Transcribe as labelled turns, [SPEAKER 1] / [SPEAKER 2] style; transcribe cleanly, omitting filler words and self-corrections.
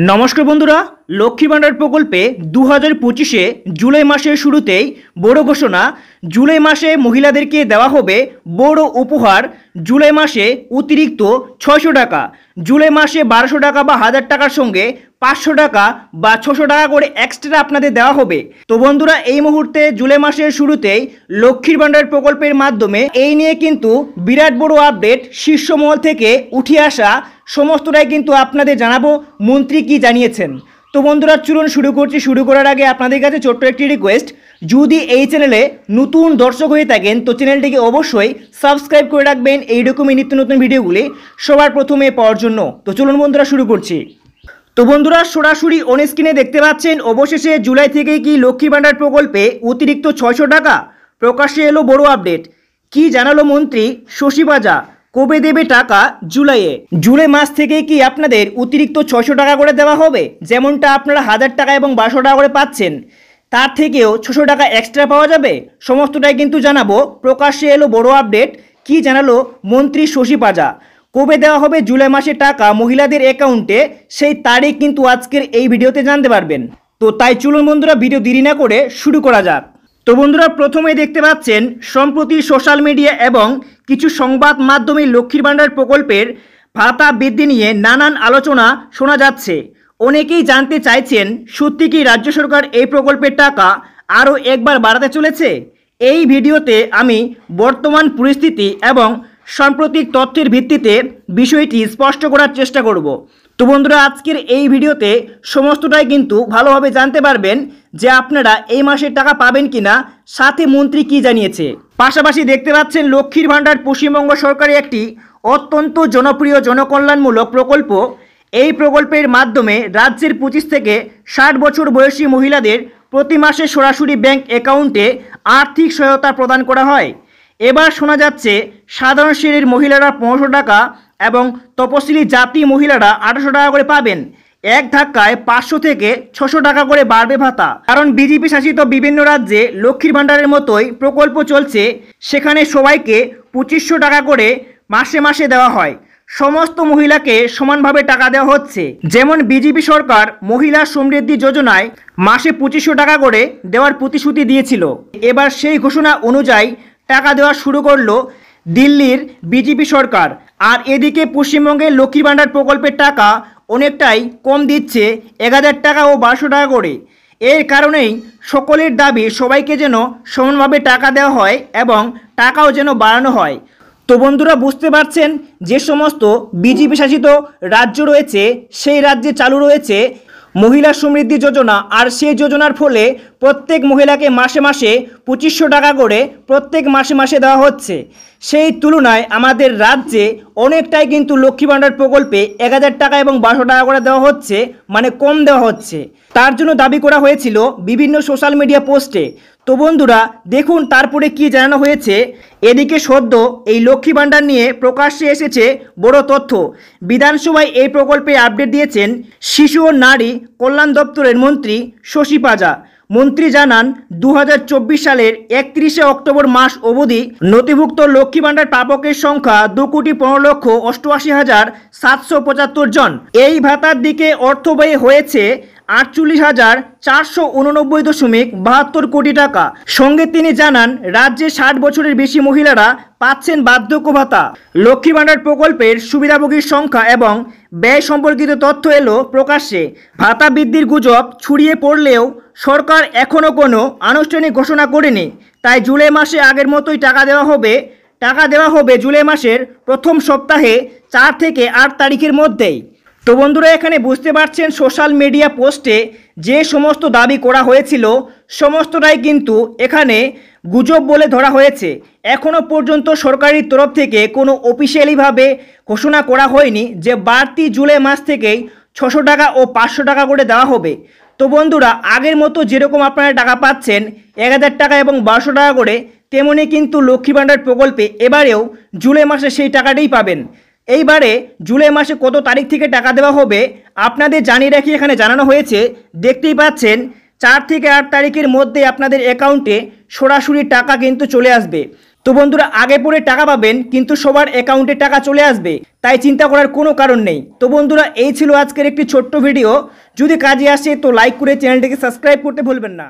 [SPEAKER 1] নমস্কার বন্ধুরা, লক্ষ্মী ভাণ্ডার প্রকল্পে 2025-এ জুলাই মাসের শুরুতেই বড় ঘোষণা। জুলাই মাসে মহিলাদেরকে দেওয়া হবে বড় উপহার। জুলাই মাসে অতিরিক্ত 600 টাকা, জুলাই মাসে 1200 টাকা বা 1000 টাকার সঙ্গে 500 টাকা বা 600 টাকা করে এক্সট্রা আপনাদের দেওয়া হবে। তো বন্ধুরা, এই মুহূর্তে জুলাই মাসের শুরুতেই লক্ষ্মীর ভাণ্ডার প্রকল্পের মাধ্যমে এই নিয়ে কিন্তু বিরাট বড় আপডেট শীর্ষ মহল থেকে উঠে আসা সমস্তটাই কিন্তু আপনাদের জানাবো মন্ত্রী কি জানিয়েছেন। তো বন্ধুরা চলুন শুরু করছি। শুরু করার আগে আপনাদের কাছে ছোট্ট একটি রিকোয়েস্ট, যদি এই চ্যানেলে নতুন দর্শক হয়ে থাকেন তো চ্যানেলটিকে অবশ্যই সাবস্ক্রাইব করে রাখবেন এই রকমই নিত্য নতুন ভিডিওগুলি সবার প্রথমে পাওয়ার জন্য। তো চলুন বন্ধুরা শুরু করছি। তো বন্ধুরা সরাসরি অন স্ক্রিনে দেখতে পাচ্ছেন অবশেষে জুলাই থেকে কি লক্ষ্মী ভাণ্ডার প্রকল্পে অতিরিক্ত 600 টাকা প্রকাশ্যে এলো বড় আপডেট। কি জানালো মন্ত্রী শশী পাজা, কবে দেবে টাকা জুলাইয়ে? জুলাই মাস থেকে কি আপনাদের অতিরিক্ত 600 টাকা করে দেওয়া হবে? যেমনটা আপনারা 1000 টাকা এবং 1200 টাকা করে পাচ্ছেন, তার থেকেও 600 টাকা এক্সট্রা পাওয়া যাবে। সমস্তটাই কিন্তু জানাবো। প্রকাশ্যে এলো বড় আপডেট। কি জানালো মন্ত্রী শশী পাজা, কবে দেওয়া হবে জুলাই মাসে টাকা মহিলাদের অ্যাকাউন্টে, সেই তারিখ কিন্তু আজকের এই ভিডিওতে জানতে পারবেন। তো তাই চলুন বন্ধুরা ভিডিও দেরি না করে শুরু করা যাক। তো বন্ধুরা প্রথমেই দেখতে পাচ্ছেন সম্প্রতি সোশ্যাল মিডিয়া এবং কিছু সংবাদ মাধ্যমে লক্ষ্মীর ভাণ্ডার প্রকল্পের ভাতা বৃদ্ধি নিয়ে নানান আলোচনা শোনা যাচ্ছে। অনেকেই জানতে চাইছেন সত্যি কি রাজ্য সরকার এই প্রকল্পের টাকা আরও একবার বাড়াতে চলেছে? এই ভিডিওতে আমি বর্তমান পরিস্থিতি এবং সাম্প্রতিক তথ্যের ভিত্তিতে বিষয়টি স্পষ্ট করার চেষ্টা করব। তো বন্ধুরা আজকের এই ভিডিওতে সমস্তটাই কিন্তু ভালোভাবে জানতে পারবেন যে আপনারা এই মাসের টাকা পাবেন কিনা, সাথে মন্ত্রী কি জানিয়েছে। পাশাপাশি দেখতে পাচ্ছেন লক্ষ্মীর ভাণ্ডার পশ্চিমবঙ্গ সরকারের একটি অত্যন্ত জনপ্রিয় জনকল্যাণমূলক প্রকল্প। এই প্রকল্পের মাধ্যমে রাজ্যের 25 থেকে 60 বছর বয়সী মহিলাদের প্রতি মাসে সরাসরি ব্যাংক অ্যাকাউন্টে আর্থিক সহায়তা প্রদান করা হয়। এবার শোনা যাচ্ছে সাধারণ শ্রেণীর মহিলারা 1500 টাকা এবং তপশিলি জাতি মহিলারা 1800 টাকা করে পাবেন। এক ধাক্কায় 500 থেকে 600 টাকা করে বাড়বে ভাতা। কারণ বিজেপি শাসিত বিভিন্ন রাজ্যে লক্ষ্মীর ভাণ্ডারের মতোই প্রকল্প চলছে, সেখানে সবাইকে 2500 টাকা করে মাসে মাসে দেওয়া হয়। সমস্ত মহিলাকে সমানভাবে টাকা দেওয়া হচ্ছে। যেমন বিজেপি সরকার মহিলা সমৃদ্ধি যোজনায় মাসে 2500 টাকা করে দেওয়ার প্রতিশ্রুতি দিয়েছিল। এবার সেই ঘোষণা অনুযায়ী টাকা দেওয়া শুরু করলো দিল্লির বিজেপি সরকার। আর এদিকে পশ্চিমবঙ্গের লক্ষ্মী ভাণ্ডার প্রকল্পের টাকা অনেকটাই কম দিচ্ছে, 1000 টাকা ও 1200 টাকা করে। এর কারণেই সকলের দাবি সবাইকে যেন সমানভাবে টাকা দেওয়া হয় এবং টাকাও যেন বাড়ানো হয়। তো বন্ধুরা বুঝতে পারছেন, যে সমস্ত বিজেপি শাসিত রাজ্য রয়েছে সেই রাজ্যে চালু রয়েছে মহিলা সমৃদ্ধি যোজনা, আর সেই যোজনার ফলে প্রত্যেক মহিলাকে মাসে মাসে 2500 টাকা করে প্রত্যেক মাসে মাসে দেওয়া হচ্ছে। সেই তুলনায় আমাদের রাজ্যে অনেকটাই কিন্তু লক্ষ্মী ভাণ্ডার প্রকল্পে 1000 টাকা এবং 1200 টাকা করে দেওয়া হচ্ছে, মানে কম দেওয়া হচ্ছে। তার জন্য দাবি করা হয়েছিল বিভিন্ন সোশ্যাল মিডিয়া পোস্টে। তো বন্ধুরা দেখুন তারপরে কি জানানো হয়েছে। এদিকে সদ্য এই লক্ষ্মী ভাণ্ডার নিয়ে প্রকাশ্যে এসেছে বড় তথ্য। বিধানসভায় এই প্রকল্পে আপডেট দিয়েছেন শিশু ও নারী কল্যাণ দপ্তরের মন্ত্রী শশী পাজা। মন্ত্রী জানান 2024 সালের 31শে অক্টোবর মাস অবধি নথিভুক্ত লক্ষ্মী ভাণ্ডার প্রাপকের সংখ্যা 2,15,88,775 জন। এই ভাতার দিকে অর্থ ব্যয় হয়েছে 48,489.72 কোটি টাকা। সঙ্গে তিনি জানান রাজ্যে 60 বছরের বেশি মহিলারা পাচ্ছেন বার্ধক্য ভাতা। লক্ষ্মী ভাণ্ডার প্রকল্পের সুবিধাভোগীর সংখ্যা এবং ব্যয় সম্পর্কিত তথ্য এলো প্রকাশ্যে। ভাতা বৃদ্ধির গুজব ছড়িয়ে পড়লেও সরকার এখনও কোনো আনুষ্ঠানিক ঘোষণা করেনি। তাই জুলাই মাসে আগের মতোই টাকা দেওয়া হবে জুলাই মাসের প্রথম সপ্তাহে 4 থেকে 8 তারিখের মধ্যেই। তো বন্ধুরা এখানে বুঝতে পারছেন সোশ্যাল মিডিয়া পোস্টে যে সমস্ত দাবি করা হয়েছিল সমস্তটাই কিন্তু এখানে গুজব বলে ধরা হয়েছে। এখনও পর্যন্ত সরকারি তরফ থেকে কোনো অফিসিয়ালিভাবে ঘোষণা করা হয়নি যে বাড়তি জুলাই মাস থেকেই 600 টাকা ও 500 টাকা করে দেওয়া হবে। তো বন্ধুরা আগের মতো যেরকম আপনারা টাকা পাচ্ছেন 1000 টাকা এবং 1200 টাকা করে, তেমনি কিন্তু লক্ষ্মী ভাণ্ডার প্রকল্পে এবারেও জুলাই মাসে সেই টাকাটাই পাবেন। এইবারে জুলাই মাসে কত তারিখ থেকে টাকা দেওয়া হবে আপনাদের জানিয়ে রাখি, এখানে জানানো হয়েছে। দেখতেই পাচ্ছেন 4 থেকে 8 তারিখের মধ্যে আপনাদের অ্যাকাউন্টে সরাসরি টাকা কিন্তু চলে আসবে। তো বন্ধুরা আগে পরে টাকা পাবেন কিন্তু সবার অ্যাকাউন্টে টাকা চলে আসবে, তাই চিন্তা করার কোনো কারণ নেই। তো বন্ধুরা এই ছিল আজকের একটি ছোট্ট ভিডিও। যদি কাজে আসে তো লাইক করে চ্যানেলটিকে সাবস্ক্রাইব করতে ভুলবেন না।